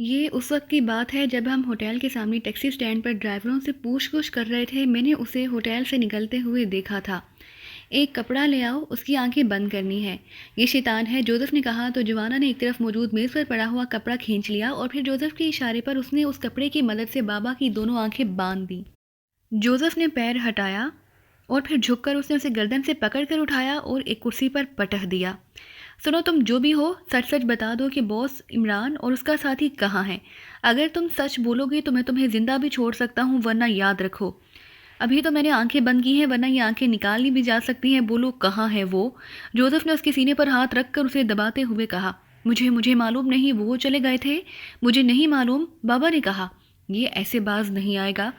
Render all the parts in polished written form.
یہ اس وقت کی بات ہے جب ہم ہوٹل کے سامنے ٹیکسی سٹینڈ پر ڈرائیوروں سے پوچھ گچھ کر رہے تھے۔ میں نے اسے ہوٹل سے نکلتے ہوئے دیکھا تھا۔ ایک کپڑا لے آؤ، اس کی آنکھیں بند کرنی ہے۔ یہ شیطان ہے، جوزف نے کہا تو جوانا نے ایک طرف موجود میز پر پڑا ہوا کپڑا کھینچ لیا اور پھر جوزف کے اشارے پر اس نے اس کپڑے کی مدد سے بابا کی دونوں آنکھیں باندھ دیں۔ جوزف نے پیر ہٹایا اور پھر جھک کر اس نے اسے گردن سے پکڑ کر اٹھایا اور ایک کرسی پر پٹخ دیا۔ سنو، تم جو بھی ہو، سچ سچ بتا دو کہ باس عمران اور اس کا ساتھی کہاں ہے۔ اگر تم سچ بولو گے تو میں تمہیں زندہ بھی چھوڑ سکتا ہوں، ورنہ یاد رکھو ابھی تو میں نے آنکھیں بند کی ہیں، ورنہ یہ آنکھیں نکالنی بھی جا سکتی ہیں۔ بولو کہاں ہے وہ؟ جوزف نے اس کے سینے پر ہاتھ رکھ کر اسے دباتے ہوئے کہا۔ مجھے معلوم نہیں، وہ چلے گئے تھے۔ مجھے نہیں معلوم، بابا نے کہا۔ یہ ایسے باز نہیں آئے گا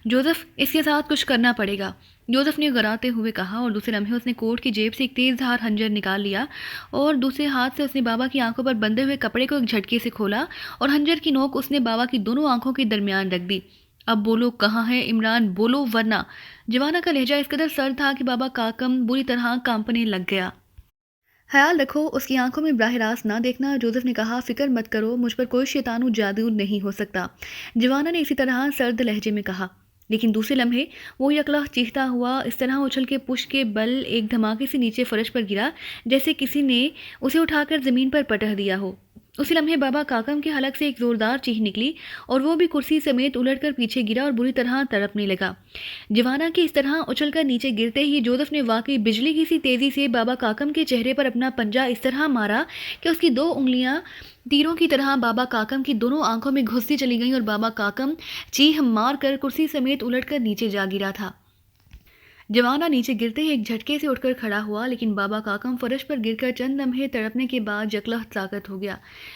جوزف، اس کے ساتھ کچھ کرنا پڑے گا، جوزف نے گراتے ہوئے کہا، اور دوسرے لمحے اس نے کوٹ کی جیب سے ایک تیز دھار خنجر نکال لیا اور دوسرے ہاتھ سے اس نے بابا کی آنکھوں پر بندھے ہوئے کپڑے کو ایک جھٹکے سے کھولا اور خنجر کی نوک اس نے بابا کی دونوں آنکھوں کے درمیان رکھ دی۔ اب بولو کہاں ہے عمران، بولو ورنہ۔ جوانا کا لہجہ اس قدر سرد تھا کہ بابا کاکم بری طرح کانپنے لگ گیا۔ خیال رکھو اس کی آنکھوں میں براہ راست نہ دیکھنا، جوزف نے کہا۔ فکر مت کرو، مجھ پر کوئی شیطان و جادو نہیں ہو سکتا، جوانا نے اسی طرح سرد لہجے میں کہا۔ لیکن دوسرے لمحے وہ یکلا چیختا ہوا اس طرح اچھل کے پشت کے بل ایک دھماکے سے نیچے فرش پر گرا جیسے کسی نے اسے اٹھا کر زمین پر پٹخ دیا ہو۔ اسی لمحے بابا کاکم کے حلق سے ایک زوردار چیخ نکلی اور وہ بھی کرسی سمیت الٹ کر پیچھے گرا اور بری طرح تڑپنے لگا۔ جوانا کے اس طرح اچھل کر نیچے گرتے ہی جوزف نے واقعی بجلی کی سی تیزی سے بابا کاکم کے چہرے پر اپنا پنجہ اس طرح مارا کہ اس کی دو انگلیاں تیروں کی طرح بابا کاکم کی دونوں آنکھوں میں گھستی چلی گئیں اور بابا کاکم چیخ مار کر کرسی سمیت الٹ کر نیچے جا گرا تھا۔ جوانا نیچے گرتے ہی ایک جھٹکے سے اٹھ کر کھڑا ہوا، لیکن بابا کاکم فرش پر گر کر چند لمحے تڑپنے کے بعد یکلخ ساکت ہو گیا۔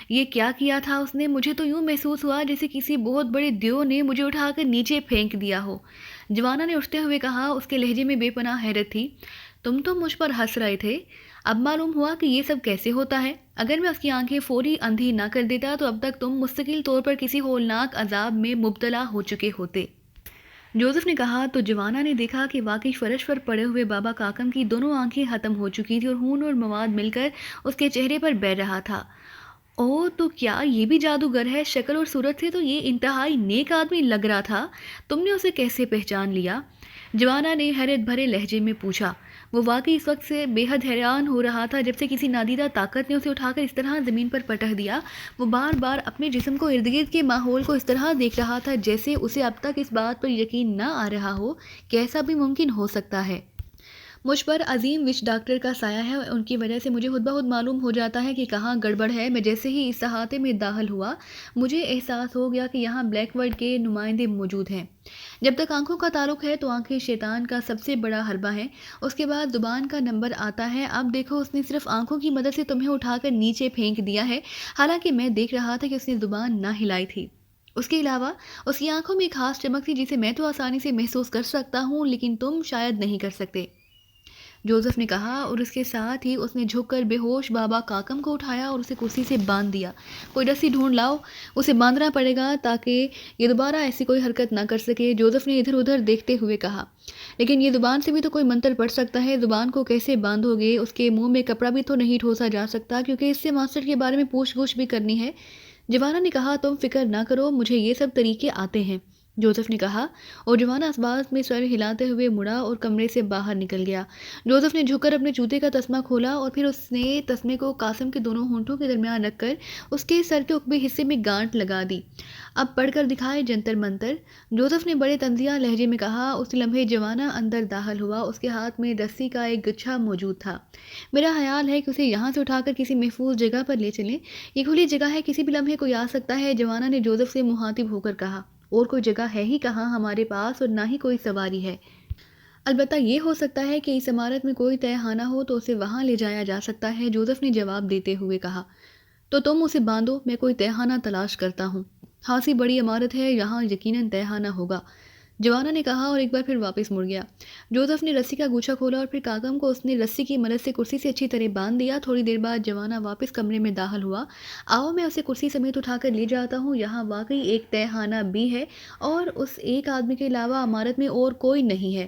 یہ کیا کیا تھا اس نے؟ مجھے تو یوں محسوس ہوا جیسے کسی بہت بڑے دیو نے مجھے اٹھا کر نیچے پھینک دیا ہو، جوانا نے اٹھتے ہوئے کہا۔ اس کے لہجے میں بے پناہ حیرت تھی۔ تم تو مجھ پر ہنس رہے تھے، اب معلوم ہوا کہ یہ سب کیسے ہوتا ہے۔ اگر میں اس کی آنکھیں فوری اندھی نہ کر دیتا تو اب تک تم مستقل طور پر کسی ہولناک عذاب میں مبتلا ہو چکے ہوتے، جوزف نے کہا۔ تو جوانا نے دیکھا کہ واقعی فرش پر پڑے ہوئے بابا کاکم کی دونوں آنکھیں ختم ہو چکی تھی اور خون اور مواد مل کر اس کے چہرے پر بہہ رہا تھا۔ اوہ، تو کیا یہ بھی جادوگر ہے؟ شکل اور صورت سے تو یہ انتہائی نیک آدمی لگ رہا تھا، تم نے اسے کیسے پہچان لیا؟ جوانا نے حیرت بھرے لہجے میں پوچھا۔ وہ واقعی اس وقت سے بے حد حیران ہو رہا تھا جب سے کسی نادیدہ طاقت نے اسے اٹھا کر اس طرح زمین پر پٹخ دیا۔ وہ بار بار اپنے جسم کو ارد گرد کے ماحول کو اس طرح دیکھ رہا تھا جیسے اسے اب تک اس بات پر یقین نہ آ رہا ہو کہ ایسا بھی ممکن ہو سکتا ہے۔ مجھ پر عظیم وچ ڈاکٹر کا سایہ ہے، ان کی وجہ سے مجھے خود بخود معلوم ہو جاتا ہے کہ کہاں گڑبڑ ہے۔ میں جیسے ہی اس احاطے میں داخل ہوا مجھے احساس ہو گیا کہ یہاں بلیک ورلڈ کے نمائندے موجود ہیں۔ جب تک آنکھوں کا تعلق ہے تو آنکھیں شیطان کا سب سے بڑا حربہ ہیں، اس کے بعد زبان کا نمبر آتا ہے۔ اب دیکھو، اس نے صرف آنکھوں کی مدد سے تمہیں اٹھا کر نیچے پھینک دیا ہے، حالانکہ میں دیکھ رہا تھا کہ اس نے زبان نہ ہلائی تھی۔ اس کے علاوہ اس کی آنکھوں میں ایک خاص چمک تھی جسے میں تو آسانی سے محسوس کر سکتا ہوں، لیکن تم شاید نہیں کر سکتے، جوزف نے کہا، اور اس کے ساتھ ہی اس نے جھک کر بے ہوش بابا کاکم کو اٹھایا اور اسے کرسی سے باندھ دیا۔ کوئی رسی ڈھونڈ لاؤ، اسے باندھنا پڑے گا تاکہ یہ دوبارہ ایسی کوئی حرکت نہ کر سکے، جوزف نے ادھر ادھر دیکھتے ہوئے کہا۔ لیکن یہ زبان سے بھی تو کوئی منتر پڑھ سکتا ہے، زبان کو کیسے باندھو گے؟ اس کے منہ میں کپڑا بھی تو نہیں ٹھوسا جا سکتا، کیونکہ اس سے ماسٹر کے بارے میں پوچھ گچھ بھی کرنی ہے، جوانا نے کہا۔ تم فکر نہ کرو، مجھے یہ سب طریقے آتے ہیں، جوزف نے کہا، اور جوانا اس بات میں سر ہلاتے ہوئے مڑا اور کمرے سے باہر نکل گیا۔ جوزف نے جھک کر اپنے جوتے کا تسمہ کھولا اور پھر اس نے تسمے کو قاسم کے دونوں ہونٹوں کے درمیان رکھ کر اس کے سر کے عقبے حصے میں گانٹ لگا دی۔ اب پڑھ کر دکھائے جنتر منتر، جوزف نے بڑے طنزیہ لہجے میں کہا۔ اس لمحے جوانا اندر داخل ہوا، اس کے ہاتھ میں رسی کا ایک گچھا موجود تھا۔ میرا خیال ہے کہ اسے یہاں سے اٹھا کر کسی محفوظ جگہ پر لے چلیں، یہ کھلی جگہ ہے، کسی بھی لمحے کوئی آ سکتا ہے، جوانا نے جوزف سے مخاطب ہو کر کہا۔ اور کوئی جگہ ہے ہی کہاں ہمارے پاس، اور نہ ہی کوئی سواری ہے۔ البتہ یہ ہو سکتا ہے کہ اس عمارت میں کوئی تہہ خانہ ہو تو اسے وہاں لے جایا جا سکتا ہے، جوزف نے جواب دیتے ہوئے کہا۔ تو تم اسے باندھو، میں کوئی تہہ خانہ تلاش کرتا ہوں۔ خاصی بڑی عمارت ہے، یہاں یقیناً تہہ خانہ ہوگا، جوانا نے کہا اور ایک بار پھر واپس مڑ گیا۔ جوزف نے رسی کا گوچھا کھولا اور پھر کاکم کو اس نے رسی کی مدد سے کرسی سے اچھی طرح باندھ دیا۔ تھوڑی دیر بعد جوانا واپس کمرے میں داخل ہوا۔ آؤ، میں اسے کرسی سمیت اٹھا کر لے جاتا ہوں، یہاں واقعی ایک تہہ خانہ بھی ہے اور اس ایک آدمی کے علاوہ عمارت میں اور کوئی نہیں ہے۔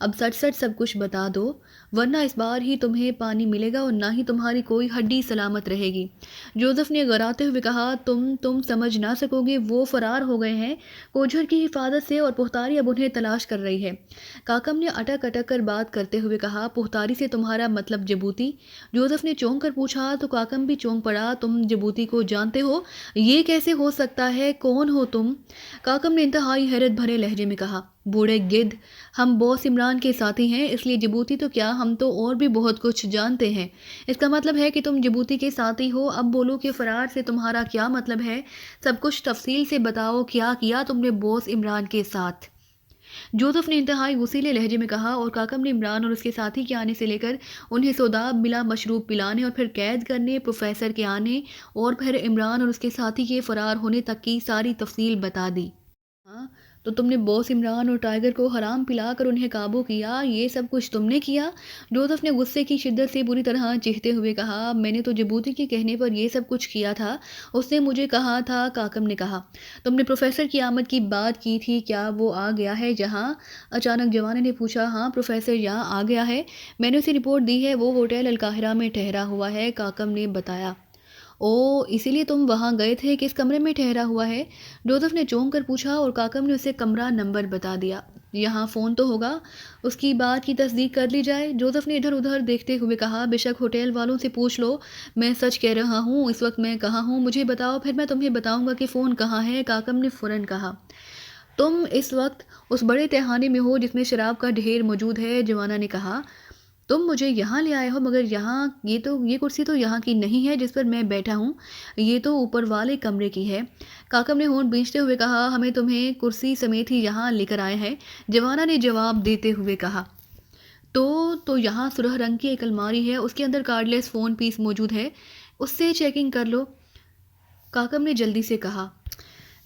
اب سچ سچ سب کچھ بتا دو، ورنہ اس بار ہی تمہیں پانی ملے گا اور نہ ہی تمہاری کوئی ہڈی سلامت رہے گی۔ جوزف نے غراتے ہوئے کہا، تم سمجھ نہ سکو گے، وہ فرار ہو گئے ہیں کوجھر کی حفاظت سے، اور پہتاری اب انہیں تلاش کر رہی ہے۔ کاکم نے اٹک اٹک کر بات کرتے ہوئے کہا، پہتاری سے تمہارا مطلب جبوتی؟ جوزف نے چونک کر پوچھا تو کاکم بھی چونک پڑا، تم جبوتی کو جانتے ہو؟ یہ کیسے ہو سکتا ہے؟ کون ہو تم؟ کاکم نے انتہائی حیرت بھرے لہجے میں کہا، بوڑھے گدھ، ہم بوس عمران کے ساتھی ہیں، اس لیے جبوتی تو کیا، ہم تو اور بھی بہت کچھ جانتے ہیں۔ اس کا مطلب ہے کہ تم جبوتی کے ساتھی ہو۔ اب بولو کہ فرار سے تمہارا کیا مطلب ہے؟ سب کچھ تفصیل سے بتاؤ، کیا کیا تم نے بوس عمران کے ساتھ؟ جوزف نے انتہائی غصیلے لہجے میں کہا، اور کاکم نے عمران اور اس کے ساتھی کے آنے سے لے کر انہیں سوداب ملا مشروب پلانے اور پھر قید کرنے، پروفیسر کے آنے اور پھر عمران اور اس کے ساتھی کے فرار ہونے تک کی ساری تفصیل بتا دی۔ ہاں، تو تم نے بوس عمران اور ٹائیگر کو حرام پلا کر انہیں قابو کیا، یہ سب کچھ تم نے کیا؟ جوزف نے غصے کی شدت سے بری طرح چیختے ہوئے کہا، میں نے تو جبوتی کے کہنے پر یہ سب کچھ کیا تھا، اس نے مجھے کہا تھا۔ کاکم نے کہا، تم نے پروفیسر کی آمد کی بات کی تھی، کیا وہ آ گیا ہے یہاں؟ اچانک جوانے نے پوچھا، ہاں پروفیسر یہاں آ گیا ہے، میں نے اسے رپورٹ دی ہے، وہ ہوٹل القاہرہ میں ٹھہرا ہوا ہے، کاکم نے بتایا۔ او، اسی لیے تم وہاں گئے تھے، کس کمرے میں ٹھہرا ہوا ہے؟ جوزف نے چونک کر پوچھا اور کاکم نے اسے کمرہ نمبر بتا دیا۔ یہاں فون تو ہوگا، اس کی بات کی تصدیق کر لی جائے؟ جوزف نے ادھر ادھر دیکھتے ہوئے کہا، بے شک ہوٹل والوں سے پوچھ لو، میں سچ کہہ رہا ہوں، اس وقت میں کہاں ہوں مجھے بتاؤ، پھر میں تمہیں بتاؤں گا کہ فون کہاں ہے۔ کاکم نے فوراً کہا، تم اس وقت اس بڑے تہھانے میں ہو جس میں شراب کا ڈھیر موجود ہے۔ جوانا نے کہا، تم مجھے یہاں لے آئے ہو، مگر یہاں یہ کرسی تو یہاں کی نہیں ہے جس پر میں بیٹھا ہوں، یہ تو اوپر والے کمرے کی ہے۔ کاکم نے ہونٹ بھینچتے ہوئے کہا، ہمیں تمہیں کرسی سمیت ہی یہاں لے کر آئے ہیں۔ جوانا نے جواب دیتے ہوئے کہا، تو یہاں سرخ رنگ کی ایک الماری ہے، اس کے اندر کارڈ لیس فون پیس موجود ہے، اس سے چیکنگ کر لو۔ کاکم نے جلدی سے کہا،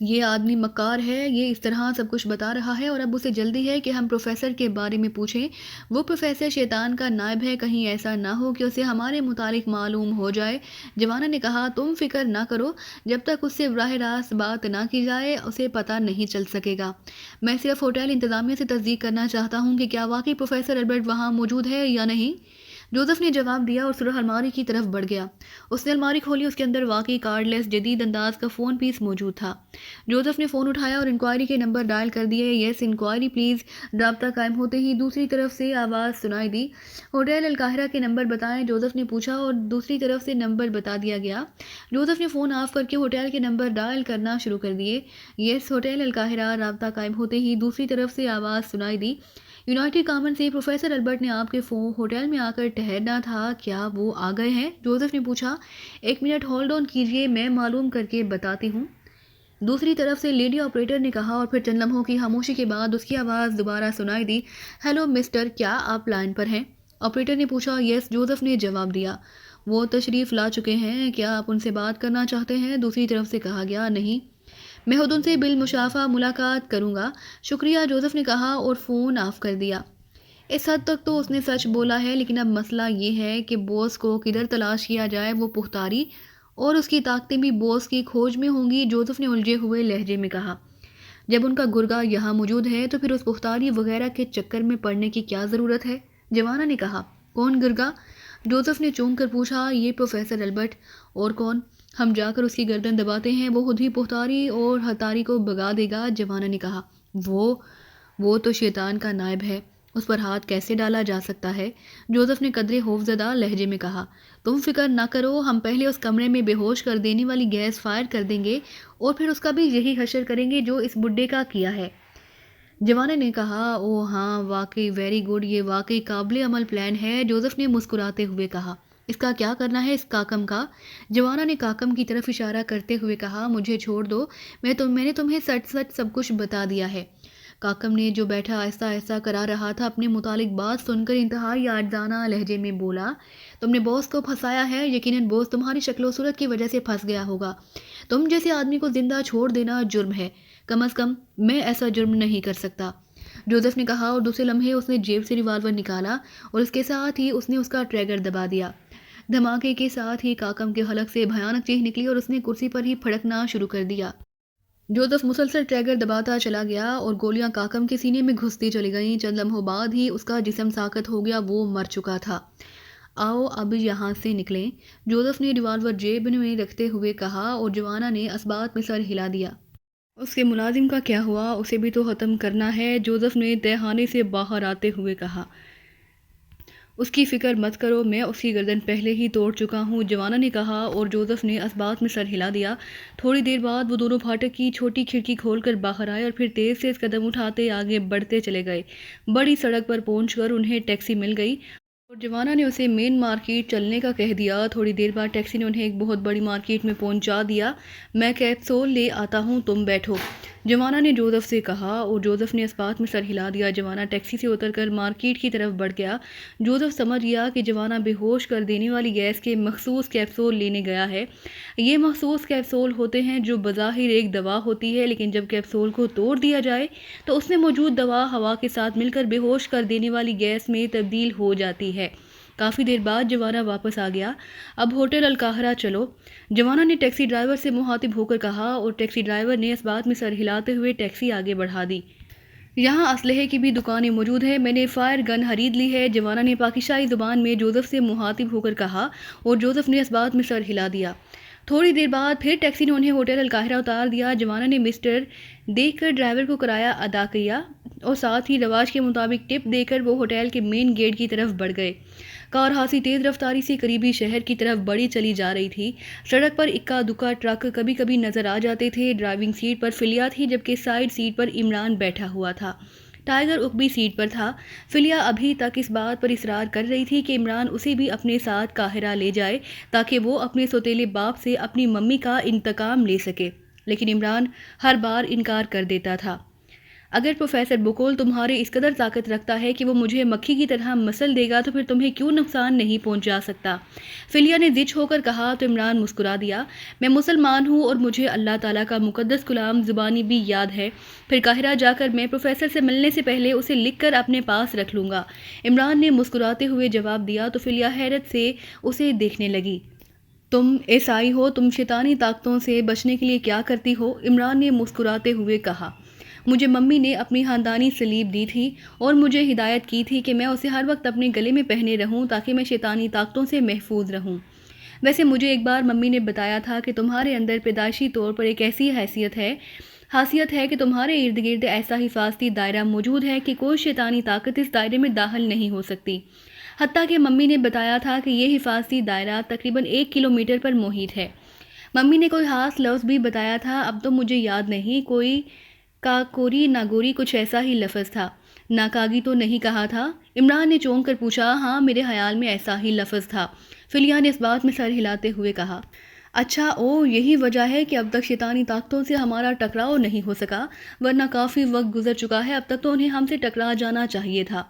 یہ آدمی مکار ہے، یہ اس طرح سب کچھ بتا رہا ہے اور اب اسے جلدی ہے کہ ہم پروفیسر کے بارے میں پوچھیں۔ وہ پروفیسر شیطان کا نائب ہے، کہیں ایسا نہ ہو کہ اسے ہمارے متعلق معلوم ہو جائے۔ جوانا نے کہا، تم فکر نہ کرو، جب تک اس سے براہ راست بات نہ کی جائے اسے پتہ نہیں چل سکے گا۔ میں صرف ہوٹل انتظامیہ سے تصدیق کرنا چاہتا ہوں کہ کیا واقعی پروفیسر البرٹ وہاں موجود ہے یا نہیں۔ جوزف نے جواب دیا اور سرخ الماری کی طرف بڑھ گیا۔ اس نے الماری کھولی، اس کے اندر واقعی کارڈ لیس جدید انداز کا فون پیس موجود تھا۔ جوزف نے فون اٹھایا اور انکوائری کے نمبر ڈائل کر دیے۔ یس انکوائری پلیز۔ رابطہ قائم ہوتے ہی دوسری طرف سے آواز سنائی دی، ہوٹل القاہرہ کے نمبر بتائیں۔ جوزف نے پوچھا اور دوسری طرف سے نمبر بتا دیا گیا۔ جوزف نے فون آف کر کے ہوٹل کے نمبر ڈائل کرنا شروع کر دیے۔ یس ہوٹل القاہرہ۔ رابطہ قائم ہوتے ہی دوسری طرف سے آواز سنائی دی، یونائٹڈ کامن سے پروفیسر البرٹ نے آپ کے ہوٹل میں آ کر ٹھہرنا تھا، کیا وہ آ گئے ہیں؟ جوزف نے پوچھا، ایک منٹ ہولڈ آن کیجیے، میں معلوم کر کے بتاتی ہوں۔ دوسری طرف سے لیڈی آپریٹر نے کہا اور پھر چند لمحوں کی خاموشی کے بعد اس کی آواز دوبارہ سنائی دی، ہیلو مسٹر، کیا آپ لائن پر ہیں؟ آپریٹر نے پوچھا۔ یس، جوزف نے جواب دیا۔ وہ تشریف لا چکے ہیں، کیا آپ ان سے بات کرنا چاہتے ہیں؟ دوسری طرف سے کہا گیا، نہیں، میں خود ان سے بالمشافہ ملاقات کروں گا، شکریہ، جوزف نے کہا اور فون آف کر دیا۔ اس حد تک تو اس نے سچ بولا ہے، لیکن اب مسئلہ یہ ہے کہ بوس کو کدھر تلاش کیا جائے، وہ پہتاری اور اس کی طاقتیں بھی بوس کی کھوج میں ہوں گی، جوزف نے الجھے ہوئے لہجے میں کہا۔ جب ان کا گرگا یہاں موجود ہے تو پھر اس پہتاری وغیرہ کے چکر میں پڑنے کی کیا ضرورت ہے؟ جوانا نے کہا، کون گرگا؟ جوزف نے چونک کر پوچھا، یہ پروفیسر البرٹ، اور کون؟ ہم جا کر اس کی گردن دباتے ہیں، وہ خود ہی پہتاری اور ہتاری کو بگا دے گا۔ جوانا نے کہا، وہ تو شیطان کا نائب ہے، اس پر ہاتھ کیسے ڈالا جا سکتا ہے؟ جوزف نے قدرے خوفزدہ لہجے میں کہا، تم فکر نہ کرو، ہم پہلے اس کمرے میں بے ہوش کر دینے والی گیس فائر کر دیں گے اور پھر اس کا بھی یہی حشر کریں گے جو اس بڈھے کا کیا ہے۔ جوانے نے کہا، او ہاں، واقعی ویری گڈ، یہ واقعی قابل عمل پلان ہے۔ جوزف نے مسکراتے ہوئے کہا، اس کا کیا کرنا ہے اس کاکم کا؟ جوانا نے کاکم کی طرف اشارہ کرتے ہوئے کہا، مجھے چھوڑ دو، میں نے تمہیں سچ سچ سب کچھ بتا دیا ہے۔ کاکم نے جو بیٹھا آہستہ آہستہ کرا رہا تھا اپنے متعلق بات سن کر انتہائی عاجزانہ لہجے میں بولا، تم نے بوس کو پھنسایا ہے، یقیناً بوس تمہاری شکل و صورت کی وجہ سے پھنس گیا ہوگا، تم جیسے آدمی کو زندہ چھوڑ دینا جرم ہے، کم از کم میں ایسا جرم نہیں کر سکتا، جوزف نے کہا، اور دوسرے لمحے اس نے جیب سے ریوالور نکالا اور اس کے ساتھ ہی اس نے اس کا ٹریگر دبا دیا۔ دھماکے کے ساتھ ہی کاکم کے حلق سے بھیانک چیخ نکلی اور اس نے کرسی پر ہی پھڑکنا شروع کر دیا۔ جوزف مسلسل ٹریگر دباتا چلا گیا اور گولیاں کاکم کے سینے میں گھستی چلی گئیں۔ چند لمحوں بعد ہی اس کا جسم ساکت ہو گیا، وہ مر چکا تھا۔ آؤ اب یہاں سے نکلیں، جوزف نے ریوالور جیب میں رکھتے ہوئے کہا اور جوانا نے اثبات میں سر ہلا دیا۔ اس کے ملازم کا کیا ہوا؟ اسے بھی تو ختم کرنا ہے، جوزف نے تہخانے سے باہر آتے ہوئے کہا۔ اس کی فکر مت کرو، میں اس کی گردن پہلے ہی توڑ چکا ہوں، جوانا نے کہا اور جوزف نے اثبات میں سر ہلا دیا۔ تھوڑی دیر بعد وہ دونوں پھاٹک کی چھوٹی کھڑکی کھول کر باہر آئے اور پھر تیز تیز قدم اٹھاتے آگے بڑھتے چلے گئے۔ بڑی سڑک پر پہنچ کر انہیں ٹیکسی مل گئی اور جوانا نے اسے مین مارکیٹ چلنے کا کہہ دیا۔ تھوڑی دیر بعد ٹیکسی نے انہیں ایک بہت بڑی مارکیٹ میں پہنچا دیا۔ میں کیپسول لے آتا ہوں، تم بیٹھو، جوانا نے جوزف سے کہا اور جوزف نے اثبات میں سر ہلا دیا۔ جوانا ٹیکسی سے اتر کر مارکیٹ کی طرف بڑھ گیا۔ جوزف سمجھ گیا کہ جوانا بے ہوش کر دینے والی گیس کے مخصوص کیپسول لینے گیا ہے۔ یہ مخصوص کیپسول ہوتے ہیں جو بظاہر ایک دوا ہوتی ہے، لیکن جب کیپسول کو توڑ دیا جائے تو اس میں موجود دوا ہوا کے ساتھ مل کر بے ہوش کر دینے والی گیس میں تبدیل ہو جاتی ہے۔ کافی دیر بعد جوانا واپس آ گیا۔ اب ہوٹل القاہرہ چلو، جوانا نے ٹیکسی ڈرائیور سے مخاطب ہو کر کہا اور ٹیکسی ڈرائیور نے اثبات میں سر ہلاتے ہوئے ٹیکسی آگے بڑھا دی۔ یہاں اسلحے کی بھی دکانیں موجود ہیں، میں نے فائر گن خرید لی ہے، جوانا نے پاکستانی زبان میں جوزف سے مخاطب ہو کر کہا اور جوزف نے اثبات میں سر ہلا دیا۔ تھوڑی دیر بعد پھر ٹیکسی نے انہیں ہوٹل القاہرہ اتار دیا۔ جوانا نے مسٹر دیکھ کر ڈرائیور کو کرایہ ادا کیا اور ساتھ ہی رواج کے مطابق ٹپ دے کر وہ ہوٹل کے مین گیٹ کی طرف بڑھ گئے۔ کار خاصی تیز رفتاری سے قریبی شہر کی طرف بڑھی چلی جا رہی تھی۔ سڑک پر اکا دکا ٹرک کبھی کبھی نظر آ جاتے تھے۔ ڈرائیونگ سیٹ پر فلیا تھی جبکہ سائیڈ سیٹ پر عمران بیٹھا ہوا تھا۔ ٹائیگر عقبی سیٹ پر تھا۔ فلیا ابھی تک اس بات پر اصرار کر رہی تھی کہ عمران اسے بھی اپنے ساتھ قاہرہ لے جائے تاکہ وہ اپنے سوتیلے باپ سے اپنی ممی کا انتقام لے سکے، لیکن عمران ہر بار انکار کر دیتا تھا۔ اگر پروفیسر بکول تمہارے اس قدر طاقت رکھتا ہے کہ وہ مجھے مکھی کی طرح مسل دے گا تو پھر تمہیں کیوں نقصان نہیں پہنچا سکتا؟ فلیا نے ضد ہو کر کہا تو عمران مسکرا دیا۔ میں مسلمان ہوں اور مجھے اللہ تعالیٰ کا مقدس کلام زبانی بھی یاد ہے، پھر قاہرہ جا کر میں پروفیسر سے ملنے سے پہلے اسے لکھ کر اپنے پاس رکھ لوں گا، عمران نے مسکراتے ہوئے جواب دیا تو فلیا حیرت سے اسے دیکھنے لگی۔ تم عیسائی ہو، تم شیطانی طاقتوں سے بچنے کے لیے کیا کرتی ہو؟ عمران نے مسکراتے ہوئے کہا۔ مجھے ممی نے اپنی خاندانی سلیب دی تھی اور مجھے ہدایت کی تھی کہ میں اسے ہر وقت اپنے گلے میں پہنے رہوں تاکہ میں شیطانی طاقتوں سے محفوظ رہوں۔ ویسے مجھے ایک بار ممی نے بتایا تھا کہ تمہارے اندر پیدائشی طور پر ایک ایسی خاصیت ہے کہ تمہارے ارد گرد ایسا حفاظتی دائرہ موجود ہے کہ کوئی شیطانی طاقت اس دائرے میں داخل نہیں ہو سکتی۔ حتیٰ کہ ممی نے بتایا تھا کہ یہ حفاظتی دائرہ تقریباً 1 کلومیٹر پر محیط ہے۔ ممی نے کوئی خاص لفظ بھی بتایا تھا، اب تو مجھے یاد نہیں، کوئی کاکوری ناگوری کچھ ایسا ہی لفظ تھا۔ ناکاگی تو نہیں کہا تھا؟ عمران نے چونک کر پوچھا۔ ہاں، میرے خیال میں ایسا ہی لفظ تھا، فلیا نے اس بات میں سر ہلاتے ہوئے کہا۔ اچھا، یہی وجہ ہے کہ اب تک شیطانی طاقتوں سے ہمارا ٹکراؤ نہیں ہو سکا، ورنہ کافی وقت گزر چکا ہے، اب تک تو انہیں ہم سے ٹکرا جانا چاہیے تھا،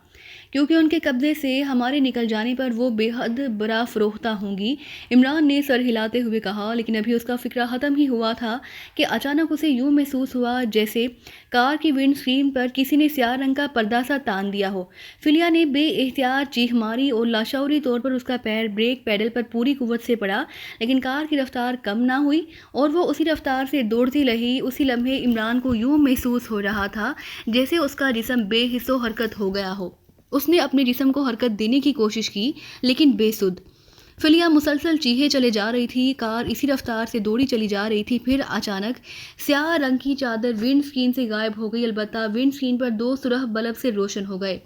کیونکہ ان کے قبضے سے ہمارے نکل جانے پر وہ بے حد برا فروختہ ہوں گی، عمران نے سر ہلاتے ہوئے کہا۔ لیکن ابھی اس کا فکرہ ختم ہی ہوا تھا کہ اچانک اسے یوں محسوس ہوا جیسے کار کی ونڈ اسکرین پر کسی نے سیاہ رنگ کا پردہ سا تان دیا ہو۔ فلیا نے بے احتیاط چیخ ماری اور لاشعوری طور پر اس کا پیر بریک پیڈل پر پوری قوت سے پڑا، لیکن کار کی رفتار کم نہ ہوئی اور وہ اسی رفتار سے دوڑتی رہی۔ اسی لمحے عمران کو یوں محسوس ہو رہا تھا جیسے اس کا جسم بے حس و حرکت ہو گیا ہو۔ اس نے اپنے جسم کو حرکت دینے کی کوشش کی لیکن بے سود۔ فلیا مسلسل چیخے چلے جا رہی تھی، کار اسی رفتار سے دوڑی چلی جا رہی تھی۔ پھر اچانک سیاہ رنگ کی چادر ونڈ اسکرین سے غائب ہو گئی، البتہ ونڈ اسکرین پر 2 سرخ بلب سے روشن ہو گئے۔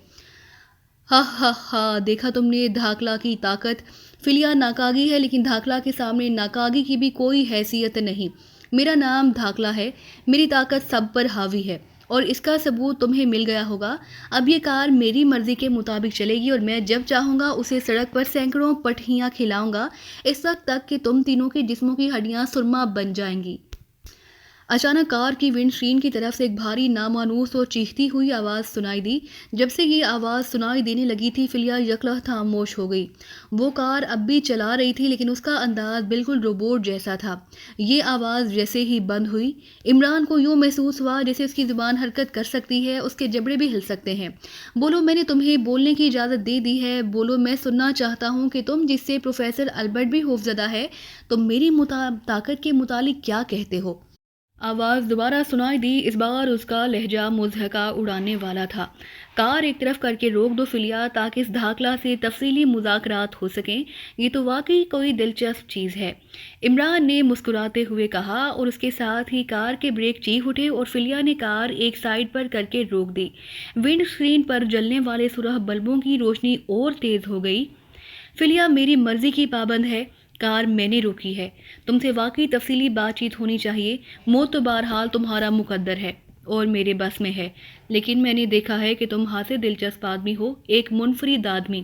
ہا ہا ہا، دیکھا تم نے دھاکلا کی طاقت؟ فلیا ناکاگی ہے لیکن دھاکلا کے سامنے ناکاگی کی بھی کوئی حیثیت نہیں۔ میرا نام دھاکلا ہے، میری طاقت سب پر حاوی ہے اور اس کا ثبوت تمہیں مل گیا ہوگا۔ اب یہ کار میری مرضی کے مطابق چلے گی اور میں جب چاہوں گا اسے سڑک پر سینکڑوں پٹھیاں کھلاؤں گا، اس وقت تک کہ تم تینوں کے جسموں کی ہڈیاں سرما بن جائیں گی۔ اچانک کار کی ونڈ اسکرین کی طرف سے ایک بھاری نامانوس اور چیختی ہوئی آواز سنائی دی۔ جب سے یہ آواز سنائی دینے لگی تھی فلیا یکلخت خاموش ہو گئی۔ وہ کار اب بھی چلا رہی تھی لیکن اس کا انداز بالکل روبوٹ جیسا تھا۔ یہ آواز جیسے ہی بند ہوئی، عمران کو یوں محسوس ہوا جیسے اس کی زبان حرکت کر سکتی ہے، اس کے جبڑے بھی ہل سکتے ہیں۔ بولو، میں نے تمہیں بولنے کی اجازت دے دی ہے، بولو، میں سننا چاہتا ہوں کہ تم جس سے پروفیسر البرٹ بھی خوفزدہ ہے، تم میری طاقت کے متعلق کیا کہتے ہو؟ آواز دوبارہ سنائی دی، اس بار اس کا لہجہ مضحکہ اڑانے والا تھا۔ کار ایک طرف کر کے روک دو فلیا، تاکہ اس دھاکلہ سے تفصیلی مذاکرات ہو سکیں، یہ تو واقعی کوئی دلچسپ چیز ہے، عمران نے مسکراتے ہوئے کہا، اور اس کے ساتھ ہی کار کے بریک چیخ اٹھے اور فلیا نے کار ایک سائیڈ پر کر کے روک دی۔ ونڈ اسکرین پر جلنے والے سرخ بلبوں کی روشنی اور تیز ہو گئی۔ فلیا میری مرضی کی پابند ہے، کار میں نے روکی ہے، تم سے واقعی تفصیلی بات چیت ہونی چاہیے، موت تو بہرحال تمہارا مقدر ہے اور میرے بس میں ہے، لیکن میں نے دیکھا ہے کہ تم ہاتھ سے دلچسپ آدمی ہو، ایک منفرد آدمی۔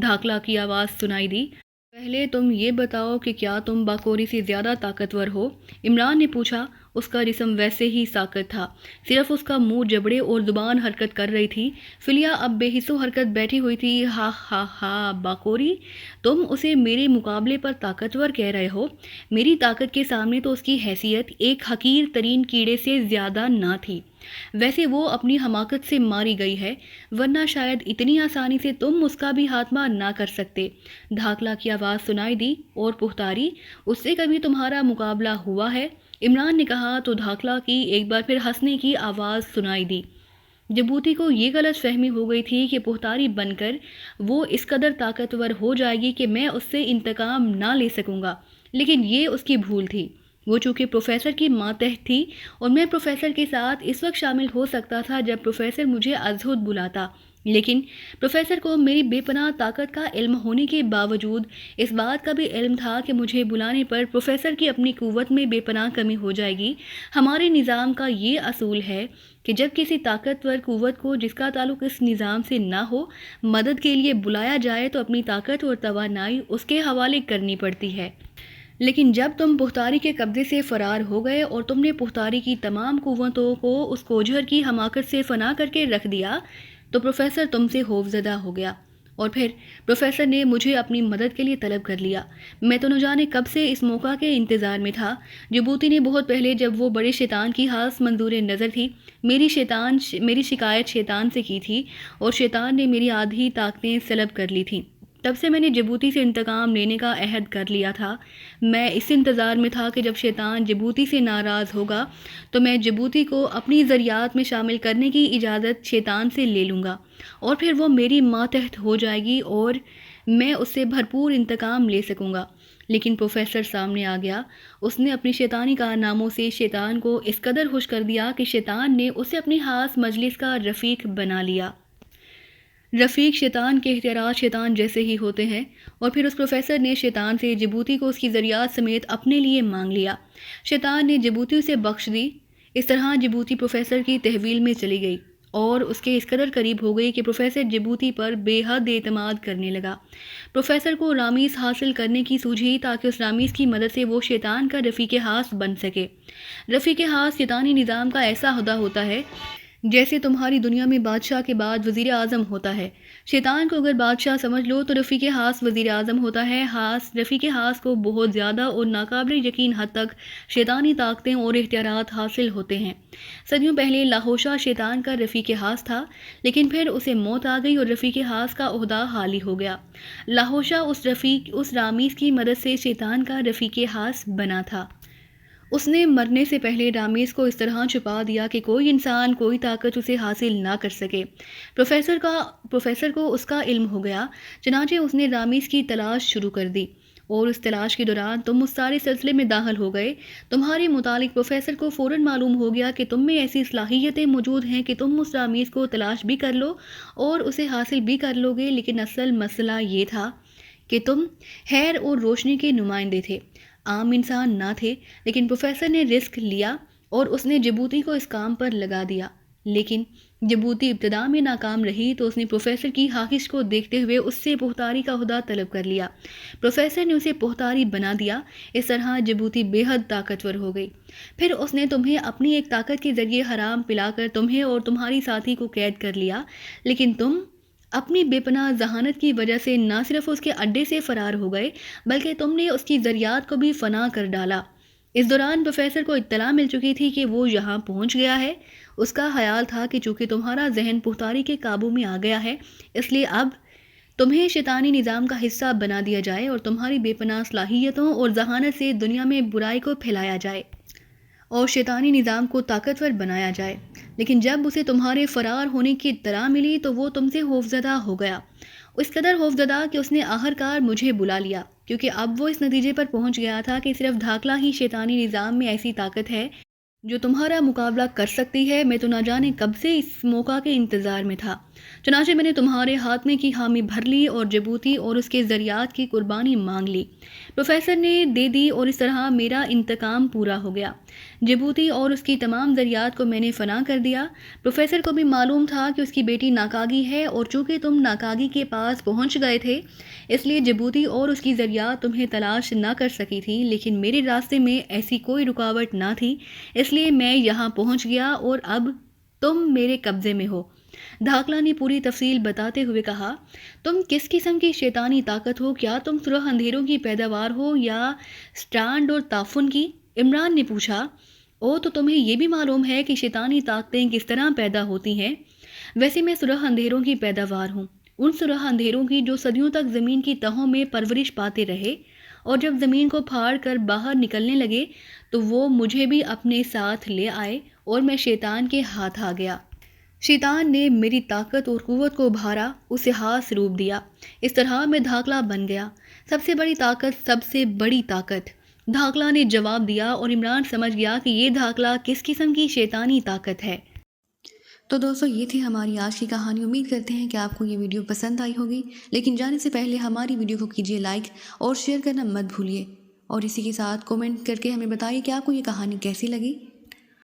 دھاکلہ کی آواز سنائی دی۔ پہلے تم یہ بتاؤ کہ کیا تم باکوری سے زیادہ طاقتور ہو؟ عمران نے پوچھا۔ اس کا جسم ویسے ہی ساکت تھا، صرف اس کا منہ جبڑے اور زبان حرکت کر رہی تھی۔ فلیا اب بے حس و حرکت بیٹھی ہوئی تھی۔ ہا ہا ہا، باکوری؟ تم اسے میرے مقابلے پر طاقتور کہہ رہے ہو؟ میری طاقت کے سامنے تو اس کی حیثیت ایک حقیر ترین کیڑے سے زیادہ نہ تھی۔ ویسے وہ اپنی حماقت سے ماری گئی ہے، ورنہ شاید اتنی آسانی سے تم اس کا بھی خاتمہ نہ کر سکتے۔ دھاکلہ کی آواز سنائی دی اور پختاری، اس سے کبھی تمہارا مقابلہ ہوا ہے؟ عمران نے کہا تو دھاکلہ کی ایک بار پھر ہنسنے کی آواز سنائی دی۔ جبوتی کو یہ غلط فہمی ہو گئی تھی کہ پختاری بن کر وہ اس قدر طاقتور ہو جائے گی کہ میں اس سے انتقام نہ لے سکوں گا، لیکن یہ اس کی بھول تھی۔ وہ چونکہ پروفیسر کی ماتحت تھی اور میں پروفیسر کے ساتھ اس وقت شامل ہو سکتا تھا جب پروفیسر مجھے ازہد بلاتا، لیکن پروفیسر کو میری بے پناہ طاقت کا علم ہونے کے باوجود اس بات کا بھی علم تھا کہ مجھے بلانے پر پروفیسر کی اپنی قوت میں بے پناہ کمی ہو جائے گی۔ ہمارے نظام کا یہ اصول ہے کہ جب کسی طاقتور قوت کو جس کا تعلق اس نظام سے نہ ہو مدد کے لیے بلایا جائے تو اپنی طاقت اور توانائی اس کے حوالے کرنی پڑتی ہے۔ لیکن جب تم پختاری کے قبضے سے فرار ہو گئے اور تم نے پختاری کی تمام قوتوں کو اس کوجھر کی حماقت سے فنا کر کے رکھ دیا تو پروفیسر تم سے خوفزدہ ہو گیا، اور پھر پروفیسر نے مجھے اپنی مدد کے لیے طلب کر لیا۔ میں تو نہ جانے کب سے اس موقع کے انتظار میں تھا۔ جبوتی نے بہت پہلے، جب وہ بڑے شیطان کی خاص منظور نظر تھی، میری شکایت شیطان سے کی تھی، اور شیطان نے میری آدھی طاقتیں سلب کر لی تھیں۔ تب سے میں نے جبوتی سے انتقام لینے کا عہد کر لیا تھا۔ میں اس انتظار میں تھا کہ جب شیطان جبوتی سے ناراض ہوگا تو میں جبوتی کو اپنی ذریات میں شامل کرنے کی اجازت شیطان سے لے لوں گا، اور پھر وہ میری ماتحت ہو جائے گی اور میں اس سے بھرپور انتقام لے سکوں گا۔ لیکن پروفیسر سامنے آ گیا۔ اس نے اپنی شیطانی کارناموں سے شیطان کو اس قدر خوش کر دیا کہ شیطان نے اسے اپنی خاص مجلس کا رفیق بنا لیا۔ رفیق شیطان کے اختیارات شیطان جیسے ہی ہوتے ہیں، اور پھر اس پروفیسر نے شیطان سے جبوتی کو اس کی ذریات سمیت اپنے لیے مانگ لیا۔ شیطان نے جبوتی اسے بخش دی۔ اس طرح جبوتی پروفیسر کی تحویل میں چلی گئی اور اس کے اس قدر قریب ہو گئی کہ پروفیسر جبوتی پر بے حد اعتماد کرنے لگا۔ پروفیسر کو رامیز حاصل کرنے کی سوجھی تاکہ اس رامیز کی مدد سے وہ شیطان کا رفیق خاص بن سکے۔ رفیق خاص شیطانی نظام کا ایسا عہدہ ہوتا ہے جیسے تمہاری دنیا میں بادشاہ کے بعد وزیر اعظم ہوتا ہے۔ شیطان کو اگر بادشاہ سمجھ لو تو رفیق خاص وزیر اعظم ہوتا ہے۔ رفیق خاص کو بہت زیادہ اور ناقابل یقین حد تک شیطانی طاقتیں اور اختیارات حاصل ہوتے ہیں۔ صدیوں پہلے لاہوشہ شیطان کا رفیق خاص تھا، لیکن پھر اسے موت آ گئی اور رفیق خاص کا عہدہ حالی ہو گیا۔ لاہوشہ اس رامیز کی مدد سے شیطان کا رفیق خاص بنا تھا۔ اس نے مرنے سے پہلے رامیز کو اس طرح چھپا دیا کہ کوئی انسان کوئی طاقت اسے حاصل نہ کر سکے۔ پروفیسر کو اس کا علم ہو گیا، چنانچہ اس نے رامیز کی تلاش شروع کر دی، اور اس تلاش کے دوران تم اس سارے سلسلے میں داخل ہو گئے۔ تمہارے متعلق پروفیسر کو فوراً معلوم ہو گیا کہ تم میں ایسی صلاحیتیں موجود ہیں کہ تم اس رامیز کو تلاش بھی کر لو اور اسے حاصل بھی کر لو گے، لیکن اصل مسئلہ یہ تھا کہ تم خیر اور روشنی کے نمائندے تھے، عام انسان نہ تھے۔ لیکن پروفیسر نے رسک لیا اور اس نے جبوتی کو اس کام پر لگا دیا، لیکن جبوتی ابتدا میں ناکام رہی تو اس نے پروفیسر کی خواہش کو دیکھتے ہوئے اس سے پختاری کا عہدہ طلب کر لیا۔ پروفیسر نے اسے پختاری بنا دیا۔ اس طرح جبوتی بے حد طاقتور ہو گئی۔ پھر اس نے تمہیں اپنی ایک طاقت کے ذریعے حرام پلا کر تمہیں اور تمہاری ساتھی کو قید کر لیا، لیکن تم اپنی بے پناہ ذہانت کی وجہ سے نہ صرف اس کے اڈے سے فرار ہو گئے بلکہ تم نے اس کی ذریات کو بھی فنا کر ڈالا۔ اس دوران پروفیسر کو اطلاع مل چکی تھی کہ وہ یہاں پہنچ گیا ہے۔ اس کا خیال تھا کہ چونکہ تمہارا ذہن پختاری کے قابو میں آ گیا ہے، اس لیے اب تمہیں شیطانی نظام کا حصہ بنا دیا جائے اور تمہاری بے پناہ صلاحیتوں اور ذہانت سے دنیا میں برائی کو پھیلایا جائے۔ اور شیطانی نظام کو طاقتور بنایا جائے، لیکن جب اسے تمہارے فرار ہونے کی اطلاع ملی تو وہ تم سے خوفزدہ ہو گیا، اس قدر خوفزدہ کہ اس نے آخرکار مجھے بلا لیا، کیونکہ اب وہ اس نتیجے پر پہنچ گیا تھا کہ صرف دھاکلہ ہی شیطانی نظام میں ایسی طاقت ہے جو تمہارا مقابلہ کر سکتی ہے۔ میں تو نہ جانے کب سے اس موقع کے انتظار میں تھا، چنانچہ میں نے تمہارے خاتمے کی حامی بھر لی اور جبوتی اور اس کے ذریات کی قربانی مانگ لی۔ پروفیسر نے دے دی اور اس طرح میرا انتقام پورا ہو گیا۔ جبوتی اور اس کی تمام ذریات کو میں نے فنا کر دیا۔ پروفیسر کو بھی معلوم تھا کہ اس کی بیٹی ناکاگی ہے، اور چونکہ تم ناکاگی کے پاس پہنچ گئے تھے اس لیے جبوتی اور اس کی ذریات تمہیں تلاش نہ کر سکی تھی، لیکن میرے راستے میں ایسی کوئی رکاوٹ نہ تھی، اس لیے میں یہاں پہنچ گیا اور اب تم میرے قبضے میں ہو۔ دھاکلہ نے پوری تفصیل بتاتے ہوئے کہا، تم کس قسم کی شیطانی طاقت ہو؟ کیا تم سرخ اندھیروں کی پیداوار ہو یا سٹانڈ اور تعفن کی؟ عمران نے پوچھا، تو تمہیں یہ بھی معلوم ہے کہ شیطانی طاقتیں کس طرح پیدا ہوتی ہیں؟ ویسے میں سرخ اندھیروں کی پیداوار ہوں، ان سرخ اندھیروں کی جو صدیوں تک زمین کی تہوں میں پرورش پاتے رہے، اور جب زمین کو پھاڑ کر باہر نکلنے لگے تو وہ مجھے بھی اپنے ساتھ لے آئے اور میں شیطان کے ہاتھ آ گیا۔ شیطان نے میری طاقت اور قوت کو ابھارا، اسے ہاتھ روپ دیا، اس طرح میں دھاکلہ بن گیا۔ سب سے بڑی طاقت، سب سے بڑی طاقت، دھاکلہ نے جواب دیا، اور عمران سمجھ گیا کہ یہ دھاکلہ کس قسم کی شیطانی طاقت ہے۔ تو دوستو، یہ تھی ہماری آج کی کہانی۔ امید کرتے ہیں کہ آپ کو یہ ویڈیو پسند آئی ہوگی، لیکن جانے سے پہلے ہماری ویڈیو کو کیجیے لائک اور شیئر کرنا مت بھولیے، اور اسی کے ساتھ کومنٹ کر کے ہمیں بتائیے کہ آپ کو یہ کہانی کیسی لگی۔